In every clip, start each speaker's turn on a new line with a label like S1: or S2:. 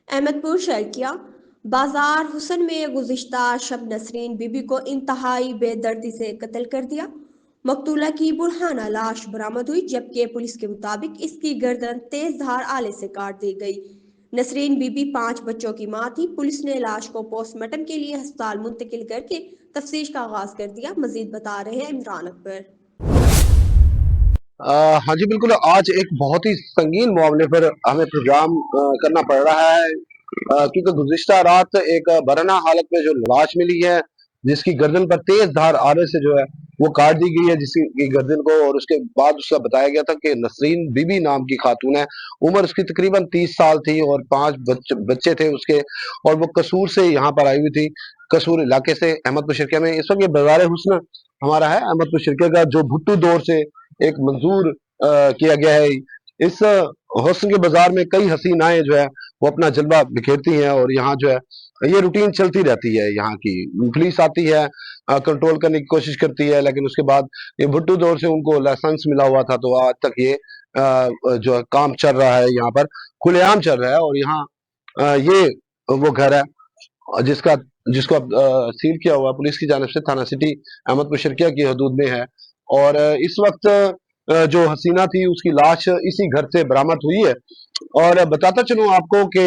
S1: احمد پور شرکیہ بازار حسن میں گزشتہ شب نسرین بی بی کو انتہائی بے دردی سے قتل کر دیا۔ مقتولہ کی برہانہ لاش برآمد ہوئی، جبکہ پولیس کے مطابق اس کی گردن تیز دھار آلے سے کاٹ دی گئی۔ نسرین بی بی 5 بچوں کی ماں تھی۔ پولیس نے لاش کو پوسٹ مارٹم کے لیے ہسپتال منتقل کر کے تفتیش کا آغاز کر دیا۔ مزید بتا رہے ہیں عمران اکبر۔
S2: ہاں جی بالکل، آج ایک بہت ہی سنگین معاملے پر ہمیں پروگرام کرنا پڑ رہا ہے، کیونکہ گزشتہ رات ایک برہنہ حالت میں جو لاش ملی ہے، جس کی گردن پر تیز دھار آنے سے جو ہے وہ کاٹ دی گئی ہے جس کی گردن کو، اور اس کے بعد اس کا بتایا گیا تھا کہ نسرین بی بی نام کی خاتون ہے، عمر اس کی تقریباً 30 سال تھی اور 5 بچے تھے اس کے، اور وہ قصور سے یہاں پر آئی ہوئی تھی، قصور علاقے سے احمد پور شرکیہ میں۔ اس وقت یہ بازار حسن ہمارا ہے احمد پور شرکیہ کا، جو بھٹو دور سے ایک منظور کیا گیا ہے۔ اس حسن کے بازار میں کئی حسینائیں جو ہے وہ اپنا جلوہ بکھیرتی ہیں، اور یہاں جو ہے یہ روٹین چلتی رہتی ہے۔ یہاں کی پولیس آتی ہے، کنٹرول کرنے کی کوشش کرتی ہے، لیکن اس کے بعد یہ بھٹو دور سے ان کو لائسنس ملا ہوا تھا، تو آج تک یہ جو کام چل رہا ہے یہاں پر کھلے عام چل رہا ہے۔ اور یہاں یہ وہ گھر ہے جس کو سیل کیا ہوا پولیس کی جانب سے، تھانہ سٹی احمد پور شرکیہ کی حدود میں ہے، اور اس وقت جو حسینہ تھی اس کی لاش اسی گھر سے برآمد ہوئی ہے۔ اور بتاتا چلوں آپ کو کہ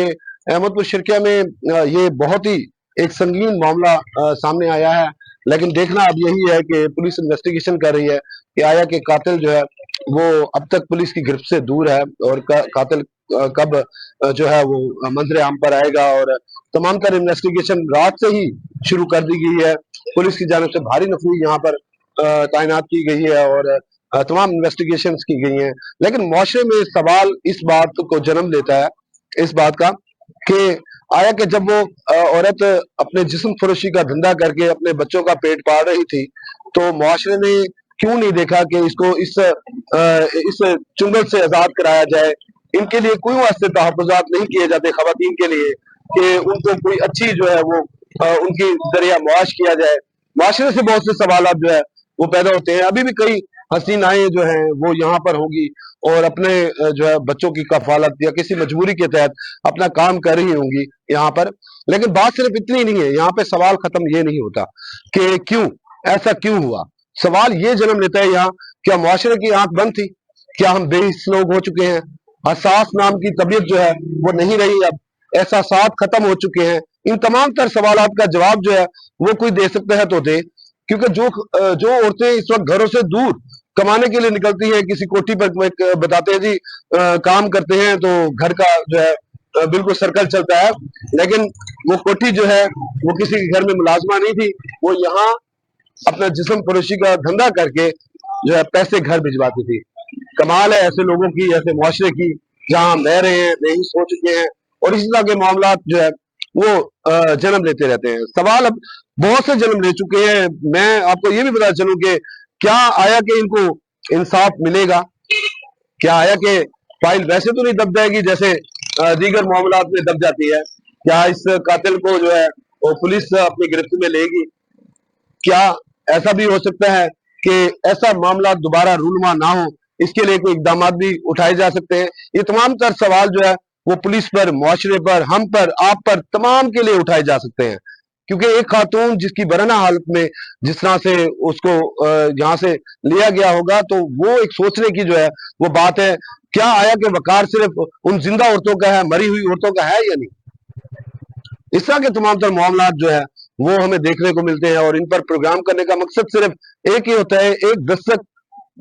S2: احمد پور شرکیہ میں یہ بہت ہی ایک سنگین معاملہ سامنے آیا ہے، لیکن دیکھنا اب یہی ہے کہ پولیس انویسٹیگیشن کر رہی ہے کہ آیا کہ قاتل جو ہے وہ اب تک پولیس کی گرفت سے دور ہے، اور قاتل کب جو ہے وہ منظر عام پر آئے گا۔ اور تمام تر انویسٹیگیشن رات سے ہی شروع کر دی گئی ہے، پولیس کی جانب سے بھاری نفری یہاں پر تعینات کی گئی ہے، اور تمام انویسٹیگیشنز کی گئی ہیں۔ لیکن معاشرے میں سوال اس بات کو جنم لیتا ہے، اس بات کا کہ آیا کہ جب وہ عورت اپنے جسم فروشی کا دھندا کر کے اپنے بچوں کا پیٹ پال رہی تھی، تو معاشرے نے کیوں نہیں دیکھا کہ اس کو اس چنگل سے آزاد کرایا جائے؟ ان کے لیے کوئی واسطے تحفظات نہیں کیے جاتے خواتین کے لیے کہ ان کو کوئی اچھی جو ہے وہ ان کی ذریعہ معاش کیا جائے؟ معاشرے سے بہت سے سوالات جو ہے وہ پیدا ہوتے ہیں۔ ابھی بھی کئی حسینائیں جو ہیں وہ یہاں پر ہوں گی اور اپنے جو ہے بچوں کی کفالت یا کسی مجبوری کے تحت اپنا کام کر رہی ہوں گی یہاں پر، لیکن بات صرف اتنی نہیں ہے۔ یہاں پہ سوال ختم یہ نہیں ہوتا کہ کیوں ایسا کیوں ہوا، سوال یہ جنم لیتا ہے یہاں کیا معاشرے کی آنکھ بند تھی؟ کیا ہم بے حس لوگ ہو چکے ہیں؟ حساس نام کی طبیعت جو ہے وہ نہیں رہی، اب احساسات ختم ہو چکے ہیں؟ ان تمام تر سوالات کا جواب جو ہے وہ کوئی دے سکتا ہے تو دے، کیونکہ جو عورتیں اس وقت گھروں سے دور کمانے کے لیے نکلتی ہیں، کسی کوٹھی پر بتاتے ہیں جی کام کرتے ہیں تو گھر کا جو ہے بالکل سرکل چلتا ہے، لیکن وہ کوٹھی جو ہے وہ کسی کے گھر میں ملازمہ نہیں تھی، وہ یہاں اپنا جسم فروشی کا دھندا کر کے جو ہے پیسے گھر بھجواتی تھی۔ کمال ہے ایسے لوگوں کی، ایسے معاشرے کی جہاں ہم رہ رہے ہیں، بےحس ہو چکے ہیں، اور اسی طرح کے معاملات جو ہے وہ جنم لیتے رہتے ہیں۔ سوال اب بہت سے جنم لے چکے ہیں۔ میں آپ کو یہ بھی بتا چلوں کہ کیا آیا کہ ان کو انصاف ملے گا؟ کیا آیا کہ فائل ویسے تو نہیں دب جائے گی جیسے دیگر معاملات میں دب جاتی ہے؟ کیا اس قاتل کو جو ہے وہ پولیس اپنی گرفت میں لے گی؟ کیا ایسا بھی ہو سکتا ہے کہ ایسا معاملہ دوبارہ رونما نہ ہو، اس کے لیے کوئی اقدامات بھی اٹھائے جا سکتے ہیں؟ یہ تمام تر سوال جو ہے وہ پولیس پر، معاشرے پر، ہم پر، آپ پر، تمام کے لیے اٹھائے جا سکتے ہیں، کیونکہ ایک خاتون جس کی برہنہ حالت میں جس طرح سے اس کو یہاں سے لیا گیا ہوگا، تو وہ ایک سوچنے کی جو ہے وہ بات ہے۔ کیا آیا کہ وقار صرف ان زندہ عورتوں کا ہے، مری ہوئی عورتوں کا ہے یا نہیں؟ اس طرح کے تمام تر معاملات جو ہے وہ ہمیں دیکھنے کو ملتے ہیں، اور ان پر پروگرام کرنے کا مقصد صرف ایک ہی ہوتا ہے، ایک دستک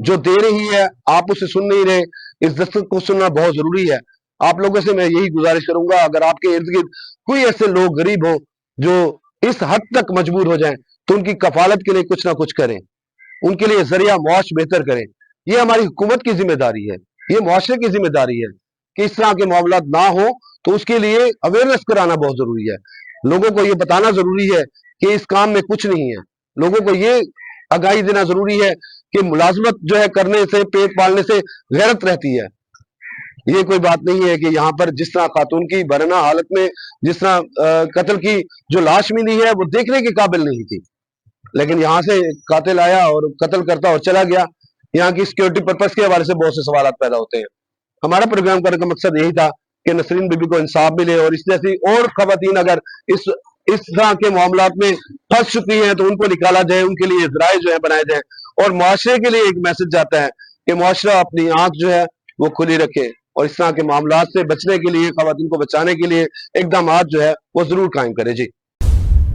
S2: جو دے رہی ہے آپ اسے سن نہیں رہے، اس دستک کو سننا بہت ضروری ہے۔ آپ لوگوں سے میں یہی گزارش کروں گا، اگر آپ کے ارد گرد کوئی ایسے لوگ غریب ہوں جو اس حد تک مجبور ہو جائیں تو ان کی کفالت کے لیے کچھ نہ کچھ کریں، ان کے لیے ذریعہ معاش بہتر کریں۔ یہ ہماری حکومت کی ذمہ داری ہے، یہ معاشرے کی ذمہ داری ہے کہ اس طرح کے معاملات نہ ہوں، تو اس کے لیے اویئرنیس کرانا بہت ضروری ہے۔ لوگوں کو یہ بتانا ضروری ہے کہ اس کام میں کچھ نہیں ہے، لوگوں کو یہ آگاہی دینا ضروری ہے کہ ملازمت جو ہے کرنے سے، پیٹ پالنے سے غیرت رہتی ہے۔ یہ کوئی بات نہیں ہے کہ یہاں پر جس طرح خاتون کی برہنہ حالت میں جس طرح قتل کی جو لاش ملی ہے وہ دیکھنے کے قابل نہیں تھی، لیکن یہاں سے قاتل آیا اور قتل کرتا اور چلا گیا۔ یہاں کی سیکیورٹی پرپس کے حوالے سے بہت سے سوالات پیدا ہوتے ہیں۔ ہمارا پروگرام کرنے کا مقصد یہی تھا کہ نسرین بی بی کو انصاف ملے اور اس جیسی اور خواتین اگر اس طرح کے معاملات میں پھنس چکی ہیں تو ان کو نکالا جائے، ان کے لیے ذرائع جو ہے بنائے جائیں، اور معاشرے کے لیے ایک میسج جاتا ہے کہ معاشرہ اپنی آنکھ جو ہے وہ کھلی رکھے اور اس طرح کے معاملات سے بچنے کے لیے، خواتین کو بچانے کے لیے اقدامات جو ہے وہ ضرور قائم کرے. جی